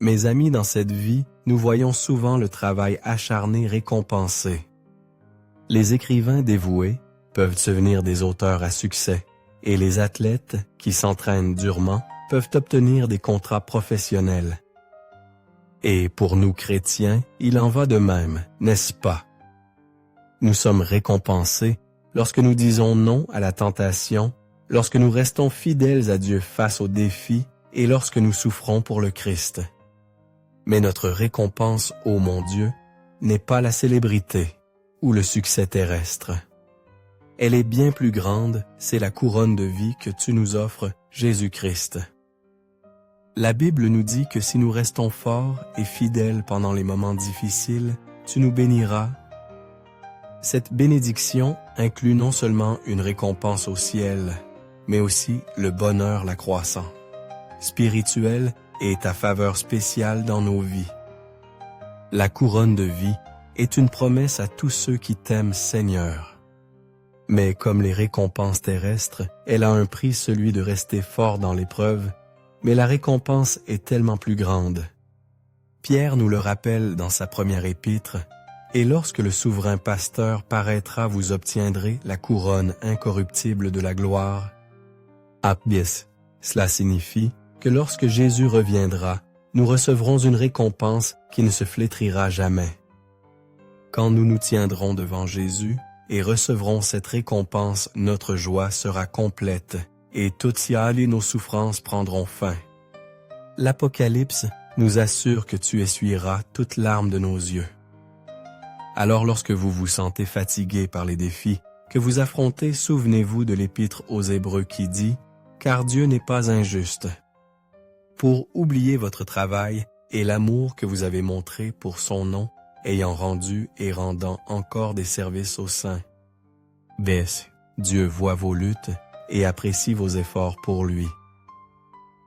Mes amis, dans cette vie, nous voyons souvent le travail acharné récompensé. Les écrivains dévoués peuvent devenir des auteurs à succès, et les athlètes qui s'entraînent durement peuvent obtenir des contrats professionnels. Et pour nous chrétiens, il en va de même, n'est-ce pas? Nous sommes récompensés lorsque nous disons non à la tentation, lorsque nous restons fidèles à Dieu face aux défis et lorsque nous souffrons pour le Christ. Mais notre récompense, ô mon Dieu, n'est pas la célébrité ou le succès terrestre. Elle est bien plus grande, c'est la couronne de vie que tu nous offres, Jésus-Christ. La Bible nous dit que si nous restons forts et fidèles pendant les moments difficiles, tu nous béniras. Cette bénédiction inclut non seulement une récompense au ciel, mais aussi le bonheur la croissant, spirituel et ta faveur spéciale dans nos vies. La couronne de vie est une promesse à tous ceux qui t'aiment, Seigneur. Mais comme les récompenses terrestres, elle a un prix, celui de rester fort dans l'épreuve, mais la récompense est tellement plus grande. Pierre nous le rappelle dans sa première épître, « Et lorsque le souverain pasteur paraîtra, vous obtiendrez la couronne incorruptible de la gloire. » Apbies, cela signifie que lorsque Jésus reviendra, nous recevrons une récompense qui ne se flétrira jamais. Quand nous nous tiendrons devant Jésus et recevrons cette récompense, notre joie sera complète et toutes nos souffrances prendront fin. L'Apocalypse nous assure que tu essuieras toute larme de nos yeux. Alors lorsque vous vous sentez fatigué par les défis que vous affrontez, souvenez-vous de l'Épître aux Hébreux qui dit « Car Dieu n'est pas injuste ». Pour oublier votre travail et l'amour que vous avez montré pour son nom, ayant rendu et rendant encore des services aux saints. Dieu voit vos luttes et apprécie vos efforts pour lui.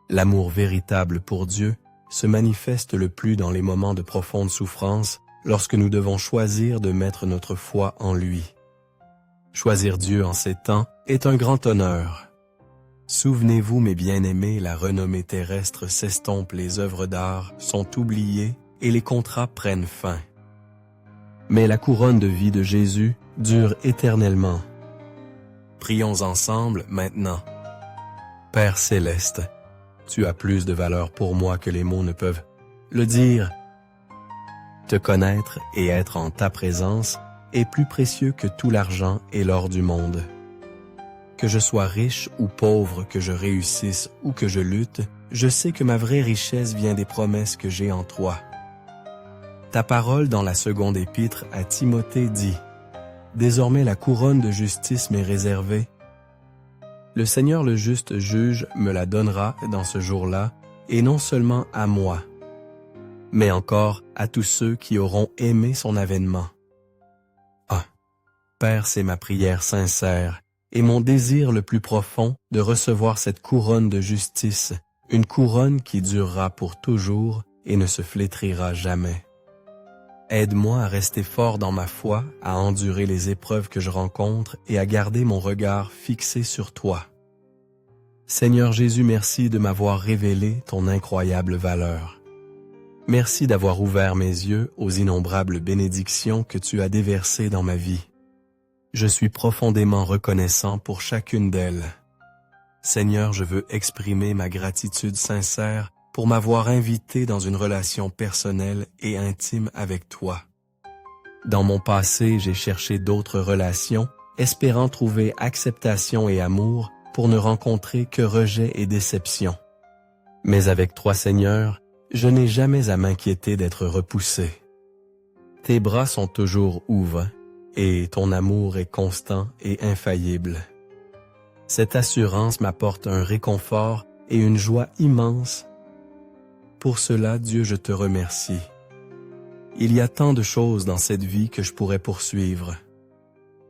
L'amour véritable pour Dieu se manifeste le plus dans les moments de profonde souffrance, lorsque nous devons choisir de mettre notre foi en lui. Choisir Dieu en ces temps est un grand honneur. Souvenez-vous, mes bien-aimés, la renommée terrestre s'estompe, les œuvres d'art sont oubliées et les contrats prennent fin. Mais la couronne de vie de Jésus dure éternellement. Prions ensemble maintenant. Père céleste, tu as plus de valeur pour moi que les mots ne peuvent le dire. Te connaître et être en ta présence est plus précieux que tout l'argent et l'or du monde. Que je sois riche ou pauvre, que je réussisse ou que je lutte, je sais que ma vraie richesse vient des promesses que j'ai en toi. Ta parole dans la seconde épître à Timothée dit « Désormais la couronne de justice m'est réservée. Le Seigneur le juste juge me la donnera dans ce jour-là, et non seulement à moi, mais encore à tous ceux qui auront aimé son avènement. Ah, Père, c'est ma prière sincère et mon désir le plus profond de recevoir cette couronne de justice, une couronne qui durera pour toujours et ne se flétrira jamais. Aide-moi à rester fort dans ma foi, à endurer les épreuves que je rencontre et à garder mon regard fixé sur toi. Seigneur Jésus, merci de m'avoir révélé ton incroyable valeur. Merci d'avoir ouvert mes yeux aux innombrables bénédictions que tu as déversées dans ma vie. Je suis profondément reconnaissant pour chacune d'elles. Seigneur, je veux exprimer ma gratitude sincère pour m'avoir invité dans une relation personnelle et intime avec toi. Dans mon passé, j'ai cherché d'autres relations, espérant trouver acceptation et amour pour ne rencontrer que rejet et déception. Mais avec toi, Seigneur, je n'ai jamais à m'inquiéter d'être repoussé. Tes bras sont toujours ouverts et ton amour est constant et infaillible. Cette assurance m'apporte un réconfort et une joie immense. Pour cela, Dieu, je te remercie. Il y a tant de choses dans cette vie que je pourrais poursuivre.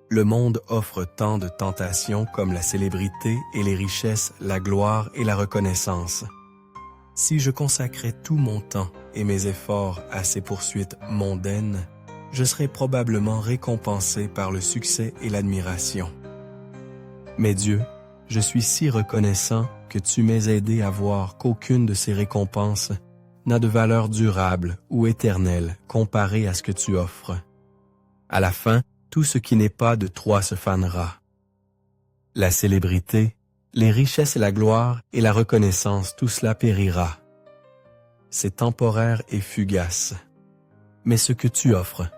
Le monde offre tant de tentations comme la célébrité et les richesses, la gloire et la reconnaissance. Si je consacrais tout mon temps et mes efforts à ces poursuites mondaines, je serais probablement récompensé par le succès et l'admiration. Mais Dieu, je suis si reconnaissant que tu m'aies aidé à voir qu'aucune de ces récompenses n'a de valeur durable ou éternelle comparée à ce que tu offres. À la fin, tout ce qui n'est pas de toi se fanera. La célébrité, les richesses et la gloire et la reconnaissance, tout cela périra. C'est temporaire et fugace. Mais ce que tu offres,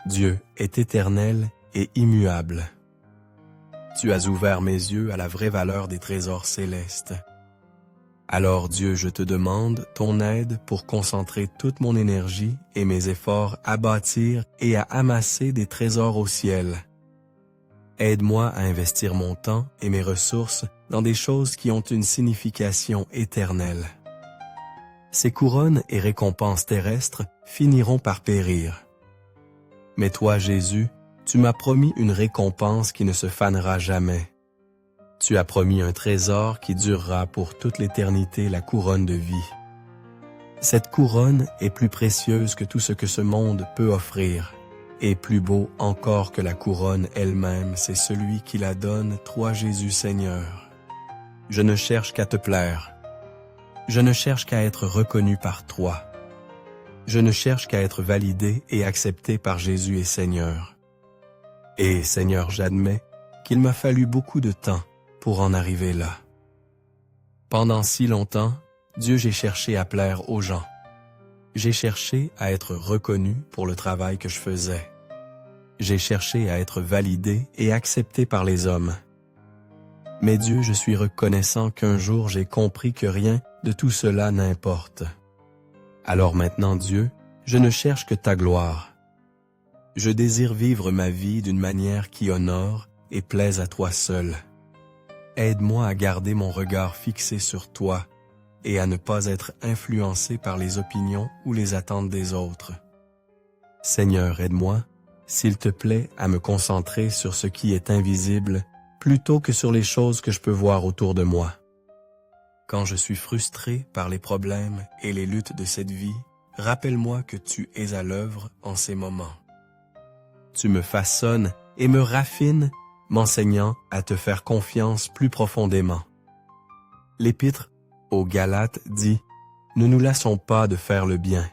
Dieu est éternel et immuable. Tu as ouvert mes yeux à la vraie valeur des trésors célestes. Alors Dieu, je te demande ton aide pour concentrer toute mon énergie et mes efforts à bâtir et à amasser des trésors au ciel. Aide-moi à investir mon temps et mes ressources dans des choses qui ont une signification éternelle. Ces couronnes et récompenses terrestres finiront par périr. Mais toi, Jésus, tu m'as promis une récompense qui ne se fanera jamais. Tu as promis un trésor qui durera pour toute l'éternité, la couronne de vie. Cette couronne est plus précieuse que tout ce que ce monde peut offrir, et plus beau encore que la couronne elle-même, c'est celui qui la donne, toi Jésus Seigneur. Je ne cherche qu'à te plaire. Je ne cherche qu'à être reconnu par toi. Je ne cherche qu'à être validé et accepté par Jésus et Seigneur. Et Seigneur, j'admets qu'il m'a fallu beaucoup de temps pour en arriver là. Pendant si longtemps, Dieu, j'ai cherché à plaire aux gens. J'ai cherché à être reconnu pour le travail que je faisais. J'ai cherché à être validé et accepté par les hommes. Mais Dieu, je suis reconnaissant qu'un jour j'ai compris que rien de tout cela n'importe. Alors maintenant, Dieu, je ne cherche que ta gloire. Je désire vivre ma vie d'une manière qui honore et plaise à toi seul. Aide-moi à garder mon regard fixé sur toi et à ne pas être influencé par les opinions ou les attentes des autres. Seigneur, aide-moi, s'il te plaît, à me concentrer sur ce qui est invisible plutôt que sur les choses que je peux voir autour de moi. Quand je suis frustré par les problèmes et les luttes de cette vie, rappelle-moi que tu es à l'œuvre en ces moments. Tu me façonnes et me raffines, m'enseignant à te faire confiance plus profondément. L'Épître aux Galates dit « Ne nous lassons pas de faire le bien,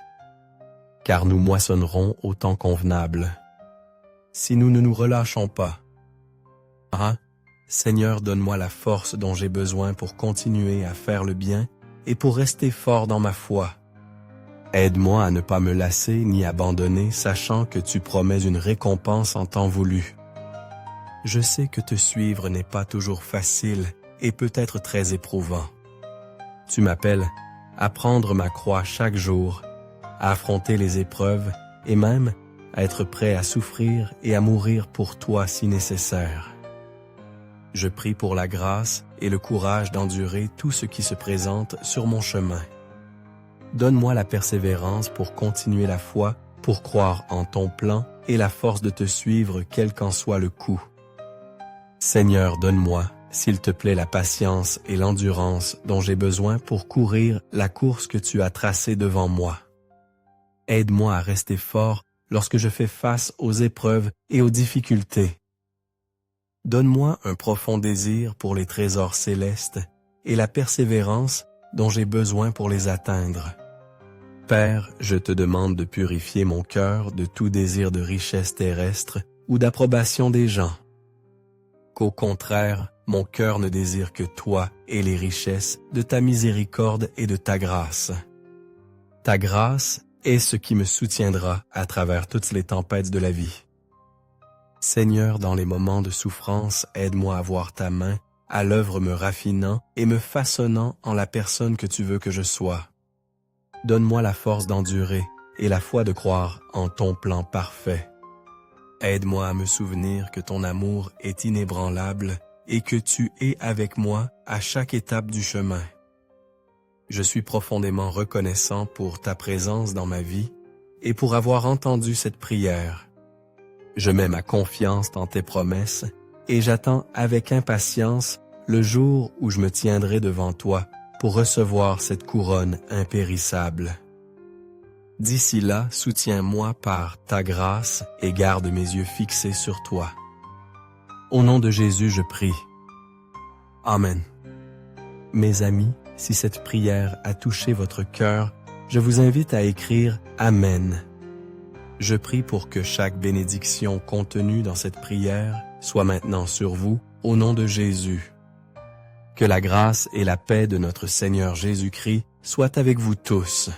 car nous moissonnerons au temps convenable. Si nous ne nous relâchons pas. Ah, Seigneur, donne-moi la force dont j'ai besoin pour continuer à faire le bien et pour rester fort dans ma foi. Aide-moi à ne pas me lasser ni abandonner, sachant que tu promets une récompense en temps voulu. Je sais que te suivre n'est pas toujours facile et peut être très éprouvant. Tu m'appelles à prendre ma croix chaque jour, à affronter les épreuves et même à être prêt à souffrir et à mourir pour toi si nécessaire. Je prie pour la grâce et le courage d'endurer tout ce qui se présente sur mon chemin. Donne-moi la persévérance pour continuer la foi, pour croire en ton plan et la force de te suivre quel qu'en soit le coût. Seigneur, donne-moi, s'il te plaît, la patience et l'endurance dont j'ai besoin pour courir la course que tu as tracée devant moi. Aide-moi à rester fort lorsque je fais face aux épreuves et aux difficultés. Donne-moi un profond désir pour les trésors célestes et la persévérance dont j'ai besoin pour les atteindre. Père, je te demande de purifier mon cœur de tout désir de richesse terrestre ou d'approbation des gens. Qu'au contraire, mon cœur ne désire que toi et les richesses de ta miséricorde et de ta grâce. Ta grâce est ce qui me soutiendra à travers toutes les tempêtes de la vie. Seigneur, dans les moments de souffrance, aide-moi à voir ta main, à l'œuvre me raffinant et me façonnant en la personne que tu veux que je sois. Donne-moi la force d'endurer et la foi de croire en ton plan parfait. Aide-moi à me souvenir que ton amour est inébranlable et que tu es avec moi à chaque étape du chemin. Je suis profondément reconnaissant pour ta présence dans ma vie et pour avoir entendu cette prière. Je mets ma confiance dans tes promesses et j'attends avec impatience le jour où je me tiendrai devant toi pour recevoir cette couronne impérissable. D'ici là, soutiens-moi par ta grâce et garde mes yeux fixés sur toi. Au nom de Jésus, je prie. Amen. Mes amis, Si cette prière a touché votre cœur, je vous invite à écrire « Amen ». Je prie pour que chaque bénédiction contenue dans cette prière soit maintenant sur vous, au nom de Jésus. Que la grâce et la paix de notre Seigneur Jésus-Christ soient avec vous tous.